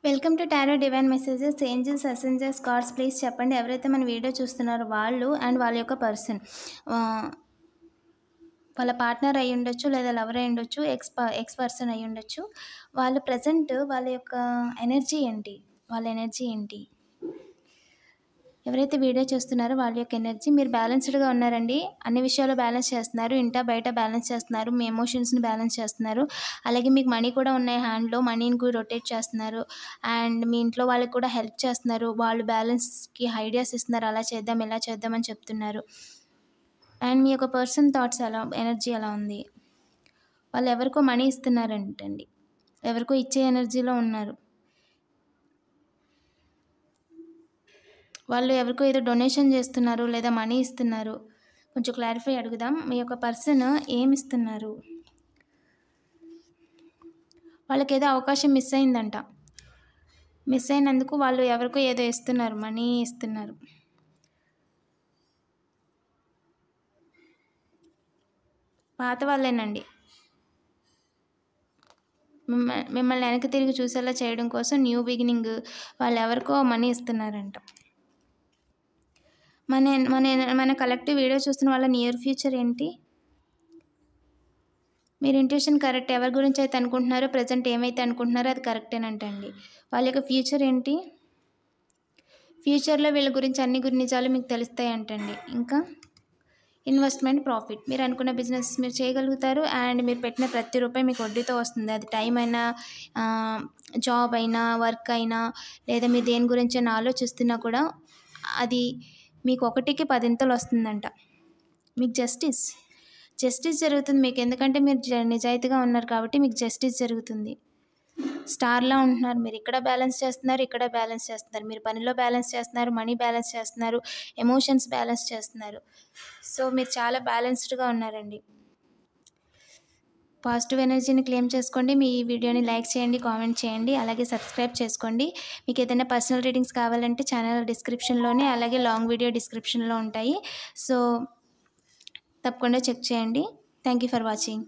welcome to tarot divine messages angels ascenders cards please చెప్పండి ఎవరైతే మన వీడియో చూస్తున్నారో వాళ్ళు అండ్ వాళ్ళ యొక్క పర్సన్ వాళ్ళ పార్ట్నర్ అయి ఉండొచ్చు లేదా లవర్ అయి ఉండొచ్చు ఎక్స్ పర్సన్ అయి ఉండొచ్చు వాళ్ళు ప్రజెంట్ వాళ్ళ యొక్క ఎనర్జీ ఏంటి వాళ్ళ ఎనర్జీ ఏంటి ఎవరైతే వీడియో చూస్తున్నారో వాళ్ళ యొక్క ఎనర్జీ మీరు బ్యాలెన్స్డ్గా ఉన్నారండి అన్ని విషయాలు బ్యాలెన్స్ చేస్తున్నారు ఇంట బయట బ్యాలెన్స్ చేస్తున్నారు మీ ఎమోషన్స్ని బ్యాలెన్స్ చేస్తున్నారు అలాగే మీకు మనీ కూడా ఉన్నాయి హ్యాండ్లో మనీని కూడా రొటేట్ చేస్తున్నారు అండ్ మీ ఇంట్లో వాళ్ళకి కూడా హెల్ప్ చేస్తున్నారు వాళ్ళు బ్యాలెన్స్కి ఐడియాస్ ఇస్తున్నారు అలా చేద్దాం ఇలా చేద్దామని చెప్తున్నారు అండ్ మీ యొక్క పర్సన్ థాట్స్ ఎలా ఎనర్జీ ఎలా ఉంది వాళ్ళు ఎవరికో మనీ ఇస్తున్నారంటండి ఎవరికో ఇచ్చే ఎనర్జీలో ఉన్నారు వాళ్ళు ఎవరికో ఏదో డొనేషన్ చేస్తున్నారు లేదా మనీ ఇస్తున్నారు కొంచెం క్లారిఫై అడుగుదాం మీ యొక్క పర్సన్ ఏమి ఇస్తున్నారు వాళ్ళకి ఏదో అవకాశం మిస్ అయిందంట మిస్ అయినందుకు వాళ్ళు ఎవరికో ఏదో ఇస్తున్నారు మనీ ఇస్తున్నారు పాత వాళ్ళేనండి మిమ్మల్ని వెనక్కి తిరిగి చూసేలా చేయడం కోసం న్యూ బిగినింగ్ వాళ్ళు ఎవరికో మనీ ఇస్తున్నారంట మన మన మన కలెక్టివ్ వీడియో చూస్తున్న వాళ్ళ నియర్ ఫ్యూచర్ ఏంటి మీరు ఇంట్యూషన్ కరెక్ట్ ఎవరి గురించి అయితే అనుకుంటున్నారో ప్రజెంట్ ఏమైతే అనుకుంటున్నారో అది కరెక్టేనంటండి వాళ్ళ యొక్క ఫ్యూచర్ ఏంటి ఫ్యూచర్లో వీళ్ళ గురించి అన్ని నిజాలు మీకు తెలుస్తాయి అంటండి ఇంకా ఇన్వెస్ట్మెంట్ ప్రాఫిట్ మీరు అనుకున్న బిజినెస్ మీరు చేయగలుగుతారు అండ్ మీరు పెట్టిన ప్రతి రూపాయి మీకు వడ్డీతో వస్తుంది అది టైం అయినా జాబ్ అయినా వర్క్ అయినా లేదా మీరు దేని గురించి అయినా ఆలోచిస్తున్నా కూడా అది మీకు 1కి 10 వస్తుందంట మీకు జస్టిస్ జరుగుతుంది మీకు ఎందుకంటే మీరు నిజాయితీగా ఉన్నారు కాబట్టి మీకు జస్టిస్ జరుగుతుంది స్టార్లా ఉంటున్నారు మీరు ఇక్కడ బ్యాలెన్స్ చేస్తున్నారు ఇక్కడ బ్యాలెన్స్ చేస్తున్నారు మీరు పనిలో బ్యాలెన్స్ చేస్తున్నారు మనీ బ్యాలెన్స్ చేస్తున్నారు ఎమోషన్స్ బ్యాలెన్స్ చేస్తున్నారు సో మీరు చాలా బ్యాలెన్స్డ్గా ఉన్నారండి పాజిటివ్ ఎనర్జీని క్లెయిమ్ చేసుకోండి మీ వీడియోని లైక్ చేయండి కామెంట్ చేయండి అలాగే సబ్స్క్రైబ్ చేసుకోండి మీకు ఏదైనా పర్సనల్ రీడింగ్స్ కావాలంటే ఛానల్ డిస్క్రిప్షన్లోనే అలాగే లాంగ్ వీడియో డిస్క్రిప్షన్లో ఉంటాయి సో తప్పకుండా చెక్ చేయండి థ్యాంక్ యూ ఫర్ వాచింగ్